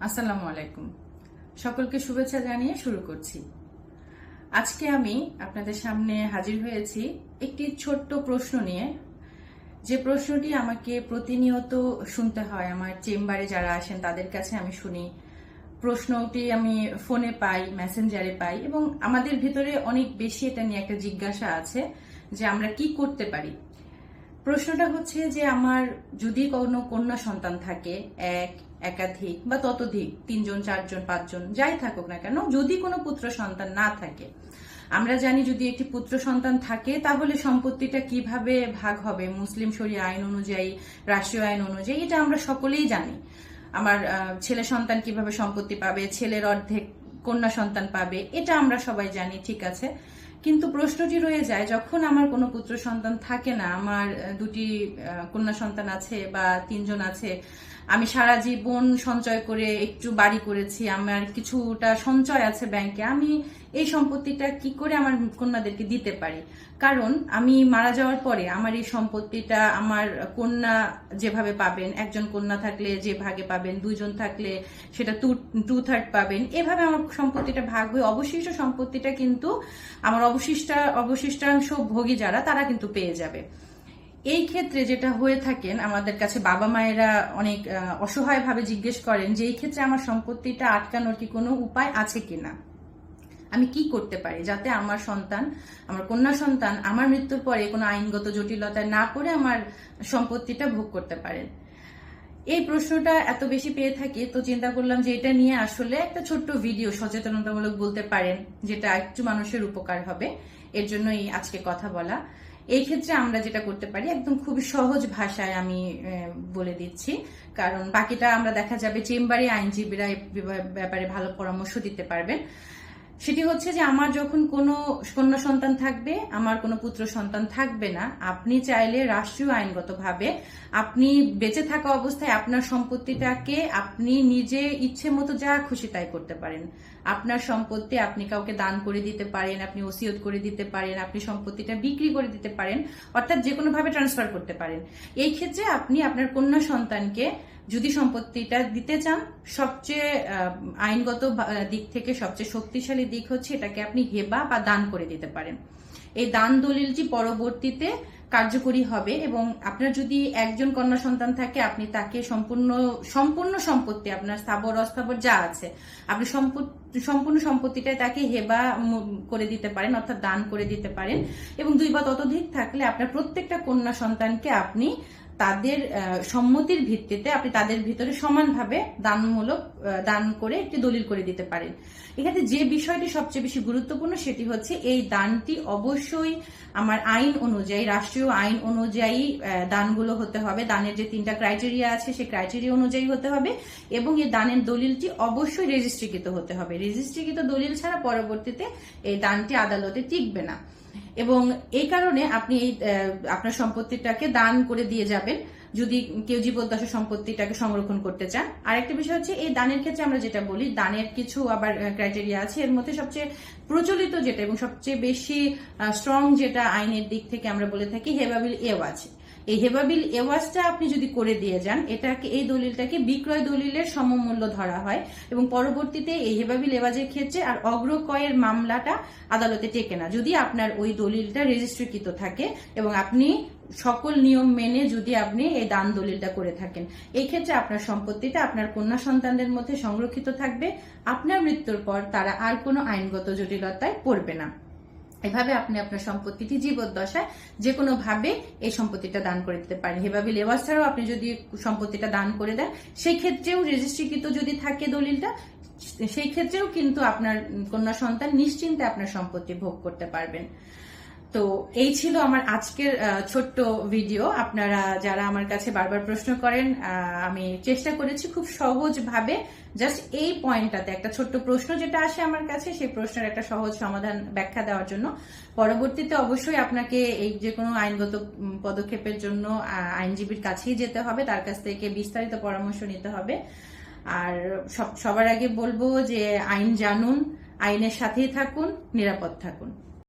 আসসালামু আলাইকুম। সকলকে শুভেচ্ছা জানিয়ে শুরু করছি। আজকে আমি আপনাদের সামনে হাজির হয়েছি একটি ছোট্ট প্রশ্ন নিয়ে, যে প্রশ্নটি আমাকে প্রতিনিয়ত শুনতে হয়। আমার চেম্বারে যারা আসেন তাদের কাছে আমি শুনি, প্রশ্নটি আমি ফোনে পাই, মেসেঞ্জারে পাই, এবং আমাদের ভিতরে অনেক বেশি এটা নিয়ে একটা জিজ্ঞাসা আছে যে আমরা কি করতে পারি। প্রশ্নটা হচ্ছে যে আমার যদি কোনো কন্যা সন্তান থাকে, একাধিক বা ততোধিক, 3জন 4জন 5জন যাই থাকুক না কেন, যদি কোনো পুত্র সন্তান না থাকে, আমরা জানি যদি একটি পুত্র সন্তান থাকে তাহলে সম্পত্তিটা কিভাবে ভাগ হবে মুসলিম শরিয়া আইন অনুযায়ী, রাষ্ট্রীয় আইন অনুযায়ী, এটা আমরা সকলেই জানি। আমার ছেলে সন্তান কিভাবে সম্পত্তি পাবে, ছেলের অর্ধেক কন্যা সন্তান পাবে, এটা আমরা সবাই জানি, ঠিক আছে। কিন্তু প্রশ্নটি রয়ে যায়, যখন আমার কোনো পুত্র সন্তান থাকে না, আমার দুটি কন্যা সন্তান আছে বা 3জন আছে, আমি সারা জীবন সঞ্চয় করে একটু বাড়ি করেছি, আমার কিছুটা সঞ্চয় আছে ব্যাংকে, আমি এই সম্পত্তিটা কি করে আমার কন্যাদেরকে দিতে পারি? কারণ আমি মারা যাওয়ার পরে আমার এই সম্পত্তিটা আমার কন্যা যেভাবে পাবেন, একজন কন্যা থাকলে যে ভাগে পাবেন, 2জন থাকলে সেটা 2/3 পাবেন, এভাবে আমার সম্পত্তিটা ভাগ হয়ে অবশিষ্ট সম্পত্তিটা কিন্তু আমার অবশিষ্টাংশ ভোগী যারা, তারা কিন্তু পেয়ে যাবে। এই ক্ষেত্রে যেটা হয়ে থাকেন, আমাদের কাছে বাবা মায়েরা অনেক অসহায় ভাবে জিজ্ঞেস করেন যে এই ক্ষেত্রে আমার সম্পত্তিটা আটকানোর কি কোনো উপায় আছে কিনা, আমি কি করতে পারি যাতে আমার সন্তান, আমার কন্যা সন্তান আমার মৃত্যুর পরে কোনো আইনগত জটিলতায় না পড়ে আমার সম্পত্তিটা ভোগ করতে পারেন। এই প্রশ্নটা এত বেশি পেয়ে থাকি, তো চিন্তা করলাম যে এটা নিয়ে আসলে একটা ছোট্ট ভিডিও, সচেতনতামূলক বলতে পারেন, যেটা একটু মানুষের উপকার হবে, এর জন্যই আজকে কথা বলা। এই ক্ষেত্রে আমরা যেটা করতে পারি একদম খুবই সহজ ভাষায় আমি বলে দিচ্ছি, কারণ বাকিটা আমরা দেখা যাবে চেম্বারে আইনজীবীরা এই ব্যাপারে ভালো পরামর্শ দিতে পারবেন। সেটি হচ্ছে যে আমার যখন কোনো কন্যা সন্তান থাকবে, আমার কোনো পুত্র সন্তান থাকবে না, আপনি চাইলে রাষ্ট্রীয় আইনগতভাবে আপনি বেঁচে থাকা অবস্থায় আপনার সম্পত্তিটাকে আপনি নিজে ইচ্ছে মতো যা খুশি তাই করতে পারেন। আপনার সম্পত্তি আপনি কাউকে দান করে দিতে পারেন, আপনি ওসিয়ত করে দিতে পারেন, আপনি সম্পত্তিটা বিক্রি করে দিতে পারেন, অর্থাৎ যে কোনো ভাবে ট্রান্সফার করতে পারেন। এই ক্ষেত্রে আপনি আপনার কন্যা সন্তানকে যদি সম্পত্তিটা দিতে চান, সবচেয়ে আইনগত দিক থেকে সবচেয়ে শক্তিশালী দিক হচ্ছে এটাকে আপনি হেবা বা দান করে দিতে পারেন। এই দান দলিলটি পরবর্তীতে কার্যকরী হবে, এবং আপনার যদি একজন কন্যা সন্তান থাকে, আপনি তাকে সম্পূর্ণ সম্পত্তি, আপনার স্থাবর অস্থাবর যা আছে, আপনি সম্পূর্ণ সম্পত্তিটাই তাকে হেবা করে দিতে পারেন, অর্থাৎ দান করে দিতে পারেন। এবং 2 বা ততোধিক থাকলে আপনার প্রত্যেকটা কন্যা সন্তানকে আপনি তাদের সম্মতির ভিত্তিতে আপনি তাদের ভিতরে সমানভাবে দান করে একটি দলিল করে দিতে পারেন। এখানে যে বিষয়টি সবচেয়ে বেশি গুরুত্বপূর্ণ সেটি হচ্ছে এই দানটি অবশ্যই আমার আইন অনুযায়ী, রাষ্ট্রীয় আইন অনুযায়ী দানগুলো হতে হবে। দানের যে 3টা ক্রাইটেরিয়া আছে সেই ক্রাইটেরিয়া অনুযায়ী হতে হবে, এবং এই দানের দলিলটি অবশ্যই রেজিস্ট্রিকৃত হতে হবে। রেজিস্ট্রিকৃত দলিল ছাড়া পরবর্তীতে এই দানটি আদালতে টিকবে না। এবং এই কারণে আপনি এই আপনার সম্পত্তিটাকে দান করে দিয়ে যাবেন যদি কেউ জীবদ্দশা সম্পত্তিটাকে সংরক্ষণ করতে চান। আরেকটা বিষয় হচ্ছে এই দানের ক্ষেত্রে আমরা যেটা বলি, দানের কিছু আবার ক্রাইটেরিয়া আছে। এর মধ্যে সবচেয়ে প্রচলিত যেটা এবং সবচেয়ে বেশি স্ট্রং যেটা আইনের দিক থেকে আমরা বলে থাকি, হেবাবিল এওয়াজ। এই হেবাবিল এওয়াজটা আপনি যদি করে দিয়ে যান, এটাকে, এই দলিলটাকে বিক্রয় দলিলের সমমূল্য ধরা হয়, এবং পরবর্তীতে এই হেবাবিল এওয়াজের ক্ষেত্রে আর অগ্রক্রয়ের মামলাটা আদালতে টেকে না, যদি আপনার ওই দলিলটা রেজিস্ট্রিকৃত থাকে এবং আপনি সকল নিয়ম মেনে যদি আপনি এই দান দলিলটা করে থাকেন। এই ক্ষেত্রে আপনার সম্পত্তিটা আপনার কন্যা সন্তানদের মধ্যে সংরক্ষিত থাকবে, আপনার মৃত্যুর পর তারা আর কোনো আইনগত জটিলতায় পড়বে না। এভাবে আপনি আপনার সম্পত্তিটি জীবদ্দশায় যে কোনো ভাবে এই সম্পত্তিটা দান করে দিতে পারেন। হেবাবিল এওয়াজ ছাড়াও আপনি যদি সম্পত্তিটা দান করে দেন, সেই ক্ষেত্রেও রেজিস্ট্রিকৃত যদি থাকে দলিলটা, সেই ক্ষেত্রেও কিন্তু আপনার কন্যা সন্তান নিশ্চিন্তে আপনার সম্পত্তি ভোগ করতে পারবেন। তো এই ছিল আমার আজকের ছোট্ট ভিডিও। আপনারা যারা আমার কাছে বারবার প্রশ্ন করেন, আমি চেষ্টা করেছি খুব সহজ ভাবে জাস্ট এই পয়েন্টটাতে, একটা ছোট্ট প্রশ্ন যেটা আসে আমার কাছে, সেই প্রশ্নের একটা সহজ সমাধান ব্যাখ্যা দেওয়ার জন্য। পরবর্তীতে অবশ্যই আপনাকে এই যে কোনো আইনগত পদক্ষেপের জন্য আইনজীবীর কাছেই যেতে হবে, তার কাছ থেকে বিস্তারিত পরামর্শ নিতে হবে। আর সবার আগে বলবো যে আইন জানুন, আইনের সাথেই থাকুন, নিরাপদ থাকুন।